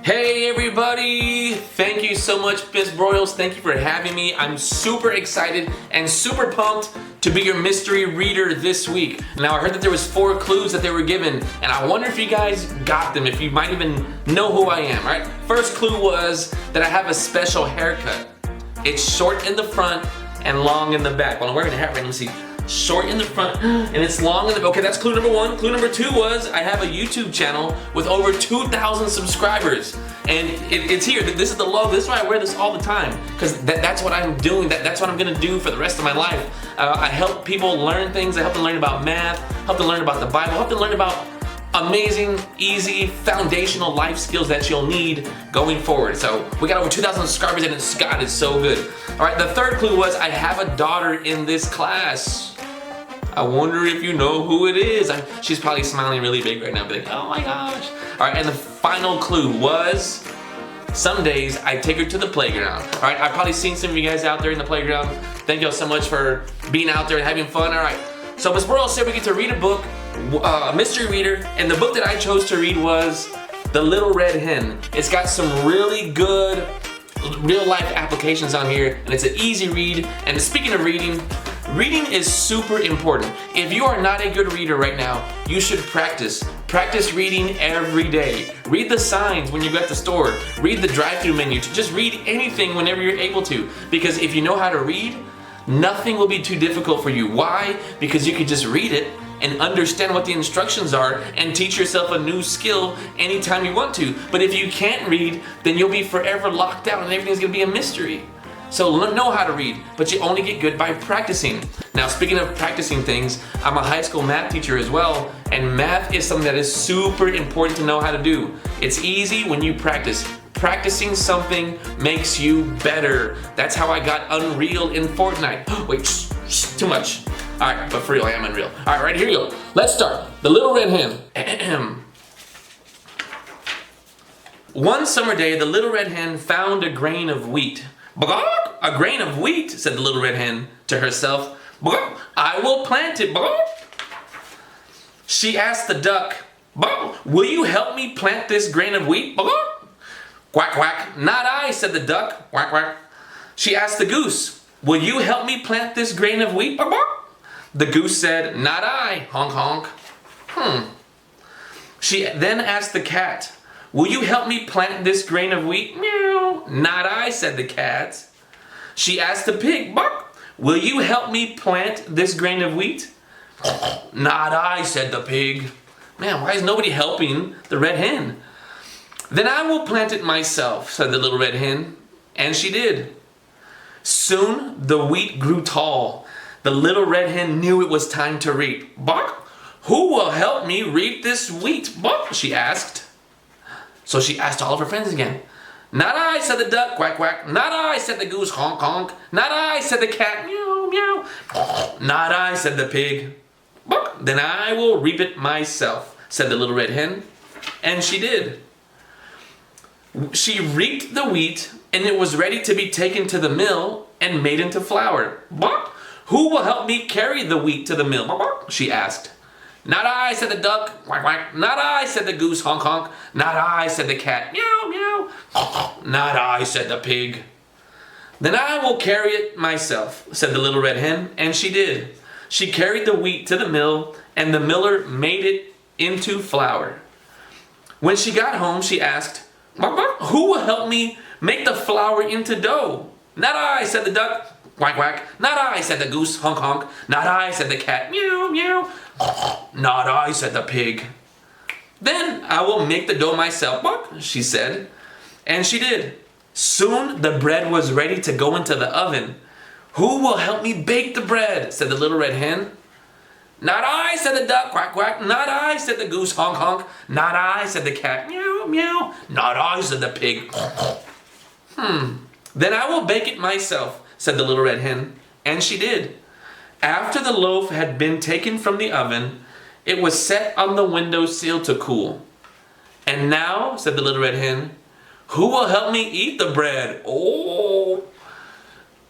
Hey everybody! Thank you so much, Miss Broyles. Thank you for having me. I'm super excited and super pumped to be your mystery reader this week. Now I heard that there was 4 clues that they were given, and I wonder if you guys got them, if you might even know who I am, right? First clue was that I have a special haircut. It's short in the front and long in the back. Well, I'm wearing a hat right now, let me see. Short in the front and it's long in the, okay, that's clue number 1. Clue number 2 was I have a YouTube channel with over 2,000 subscribers, and it's here. This is the logo. This is why I wear this all the time, because that's what I'm doing. That's what I'm gonna do for the rest of my life. I help people learn things. I help them learn about math, help them learn about the Bible, help them learn about amazing, easy, foundational life skills that you'll need going forward. So we got over 2,000 subscribers and it's so good. All right, the third clue was I have a daughter in this class. I wonder if you know who it is. She's probably smiling really big right now, like, oh my gosh. All right, and the final clue was some days I take her to the playground. All right, I've probably seen some of you guys out there in the playground. Thank y'all so much for being out there and having fun. All right, so Ms. Broyles said we get to read a book, a mystery reader, and the book that I chose to read was The Little Red Hen. It's got some really good real life applications on here, and it's an easy read. And speaking of reading, reading is super important. If you are not a good reader right now, you should practice. Practice reading every day. Read the signs when you go at the store. Read the drive-thru menu. Just read anything whenever you're able to. Because if you know how to read, nothing will be too difficult for you. Why? Because you can just read it and understand what the instructions are and teach yourself a new skill anytime you want to. But if you can't read, then you'll be forever locked out and everything's gonna be a mystery. So know how to read, but you only get good by practicing. Now, speaking of practicing things, I'm a high school math teacher as well, and math is something that is super important to know how to do. It's easy when you practice. Practicing something makes you better. That's how I got Unreal in Fortnite. Wait, too much. All right, but for real, I am Unreal. All right, here you go. Let's start. The Little Red Hen. One summer day, the Little Red Hen found a grain of wheat. A grain of wheat, said the Little Red Hen to herself. I will plant it. She asked the duck, will you help me plant this grain of wheat? Quack, quack. Not I, said the duck. Quack, quack. She asked the goose, will you help me plant this grain of wheat? The goose said, not I, honk, honk. She then asked the cat, will you help me plant this grain of wheat? Meow. Not I, said the cat. She asked the pig, will you help me plant this grain of wheat? Not I, said the pig. Man, why is nobody helping the red hen? Then I will plant it myself, said the Little Red Hen. And she did. Soon the wheat grew tall. The Little Red Hen knew it was time to reap. Who will help me reap this wheat? She asked. So she asked all of her friends again. Not I, said the duck, quack, quack. Not I, said the goose, honk, honk. Not I, said the cat, meow, meow. Not I, said the pig. Then I will reap it myself, said the Little Red Hen. And she did. She reaped the wheat, and it was ready to be taken to the mill and made into flour. Who will help me carry the wheat to the mill? She asked. Not I, said the duck, quack, quack. Not I, said the goose, honk, honk. Not I, said the cat, meow, meow. Not I, said the pig. Then I will carry it myself, said the Little Red Hen, and she did. She carried the wheat to the mill, and the miller made it into flour. When she got home, she asked, who will help me make the flour into dough? Not I, said the duck, quack, quack. Not I, said the goose, honk, honk. Not I, said the cat, meow, meow. Not I, said the pig. Then I will make the dough myself, she said. And she did. Soon the bread was ready to go into the oven. Who will help me bake the bread? Said the Little Red Hen. Not I, said the duck, quack, quack. Not I, said the goose, honk, honk. Not I, said the cat, meow, meow. Not I, said the pig. Then I will bake it myself, said the Little Red Hen. And she did. After the loaf had been taken from the oven, it was set on the windowsill to cool. And now, said the Little Red Hen, who will help me eat the bread? Oh,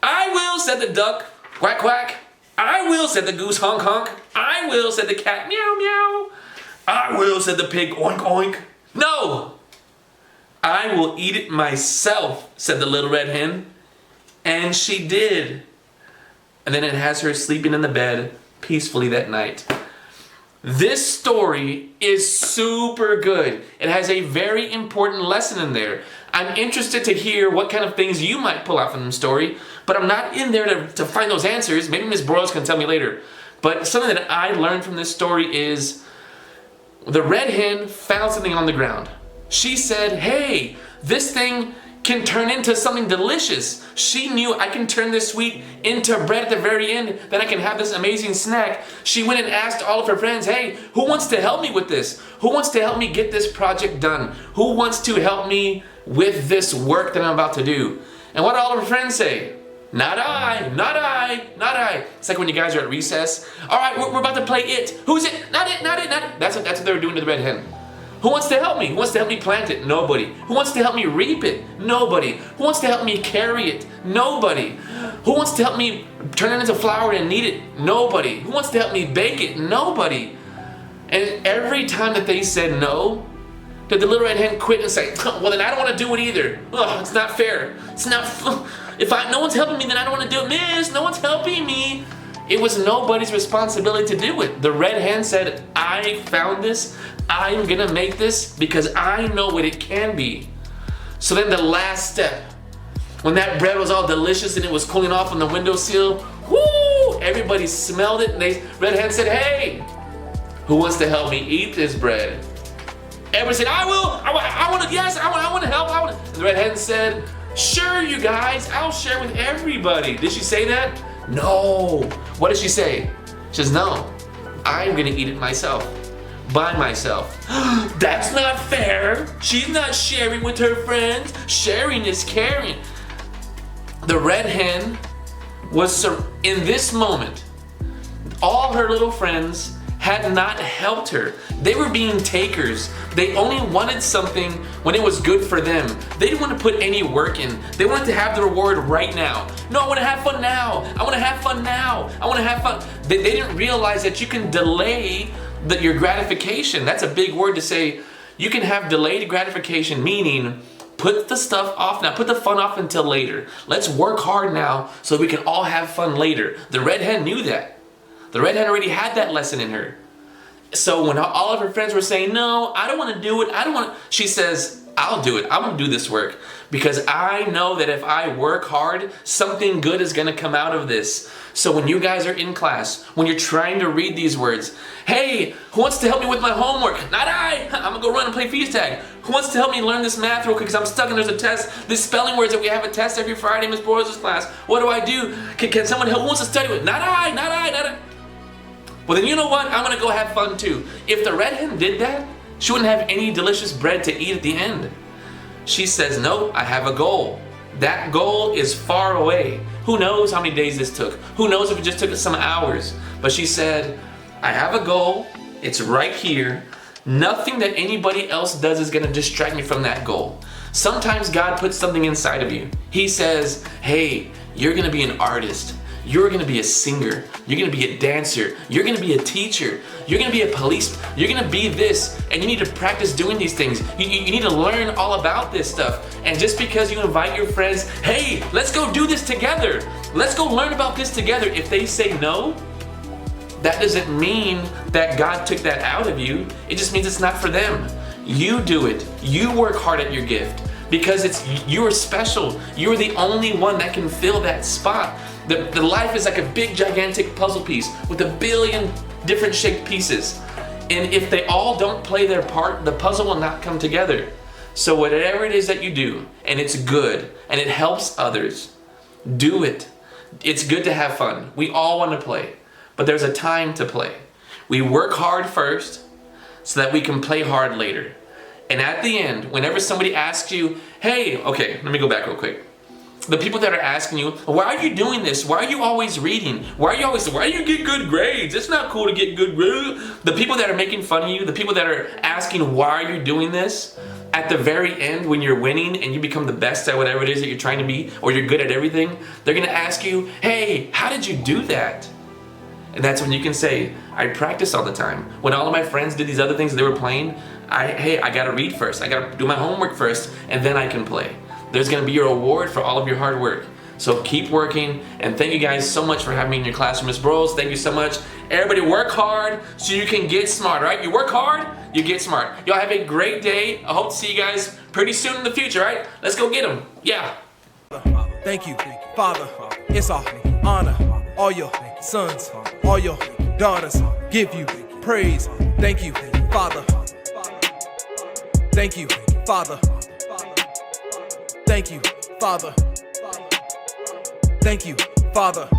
I will, said the duck, quack, quack. I will, said the goose, honk, honk. I will, said the cat, meow, meow. I will, said the pig, oink, oink. No, I will eat it myself, said the Little Red Hen. And she did. And then it has her sleeping in the bed peacefully that night. This story is super good. It has a very important lesson in there. I'm interested to hear what kind of things you might pull out from the story, but I'm not in there to find those answers. Maybe Miss Broyles can tell me later. But something that I learned from this story is the red hen found something on the ground. She said, hey, this thing can turn into something delicious. She knew I can turn this sweet into bread at the very end, then I can have this amazing snack. She went and asked all of her friends, hey, who wants to help me with this? Who wants to help me get this project done? Who wants to help me with this work that I'm about to do? And what did all of her friends say? Not I, not I, not I. It's like when you guys are at recess. All right, we're about to play it. Who's it? Not it, not it, not it. That's what they were doing to the red hen. Who wants to help me? Who wants to help me plant it? Nobody. Who wants to help me reap it? Nobody. Who wants to help me carry it? Nobody. Who wants to help me turn it into flour and knead it? Nobody. Who wants to help me bake it? Nobody. And every time that they said no, did the little red hen quit and say, well, then I don't want to do it either. Oh, it's not fair. It's not, if no one's helping me, then I don't want to do it. Miss, no one's helping me. It was nobody's responsibility to do it. The red hen said, I found this. I'm gonna make this because I know what it can be. So then the last step, when that bread was all delicious and it was cooling off on the windowsill, whoo, everybody smelled it and red hen said, hey, who wants to help me eat this bread? Everybody said, I will, I want to, yes, I want to help, And the red hen said, sure, you guys, I'll share with everybody. Did she say that? No. What did she say? She says, no, I'm gonna eat it myself. By myself. That's not fair. She's not sharing with her friends. Sharing is caring. The red hen was, in this moment, all her little friends had not helped her. They were being takers. They only wanted something when it was good for them. They didn't want to put any work in. They wanted to have the reward right now. No, I want to have fun now. I want to have fun now. I want to have fun. They didn't realize that you can delay your gratification. That's a big word to say. You can have delayed gratification, meaning put the stuff off now. Put the fun off until later. Let's work hard now so we can all have fun later. The red hen knew that. The red hen already had that lesson in her. So when all of her friends were saying, no, I don't want to do it, she says, I'll do it. I'm going to do this work because I know that if I work hard, something good is going to come out of this. So when you guys are in class, when you're trying to read these words, hey, who wants to help me with my homework? Not I. I'm going to go run and play feast tag. Who wants to help me learn this math real quick because I'm stuck and there's a test. This spelling words that we have a test every Friday in Miss Broyles' class. What do I do? Can someone help? Who wants to study with? Not I, not I, not I. Well, then you know what? I'm going to go have fun too. If the red hen did that, she wouldn't have any delicious bread to eat at the end. She says, no, I have a goal. That goal is far away. Who knows how many days this took? Who knows if it just took us some hours? But she said, I have a goal. It's right here. Nothing that anybody else does is going to distract me from that goal. Sometimes God puts something inside of you. He says, hey, you're going to be an artist. You're going to be a singer. You're going to be a dancer. You're going to be a teacher. You're going to be a policeman. You're going to be this. And you need to practice doing these things. You need to learn all about this stuff. And just because you invite your friends, hey, let's go do this together. Let's go learn about this together. If they say no, that doesn't mean that God took that out of you. It just means it's not for them. You do it. You work hard at your gift because you're special. You're the only one that can fill that spot. The life is like a big gigantic puzzle piece with a billion different shaped pieces. And if they all don't play their part, the puzzle will not come together. So whatever it is that you do, and it's good, and it helps others, do it. It's good to have fun. We all want to play, but there's a time to play. We work hard first so that we can play hard later. And at the end, whenever somebody asks you, hey, okay, let me go back real quick. The people that are asking you, why are you doing this? Why are you always reading? Why do you get good grades? It's not cool to get good grades. The people that are making fun of you, the people that are asking why are you doing this, at the very end when you're winning and you become the best at whatever it is that you're trying to be, or you're good at everything, they're gonna ask you, hey, how did you do that? And that's when you can say, I practice all the time. When all of my friends did these other things they were playing, hey, I gotta read first. I gotta do my homework first, and then I can play. There's gonna be your reward for all of your hard work. So keep working, and thank you guys so much for having me in your classroom, Miss Broyles. Thank you so much. Everybody work hard so you can get smart, right? You work hard, you get smart. Y'all have a great day. I hope to see you guys pretty soon in the future, right? Let's go get them. Yeah. Thank you, Father. It's our honor. All your sons, all your daughters give you praise. Thank you, Father. Thank you, Father. Thank you, Father. Thank you, Father.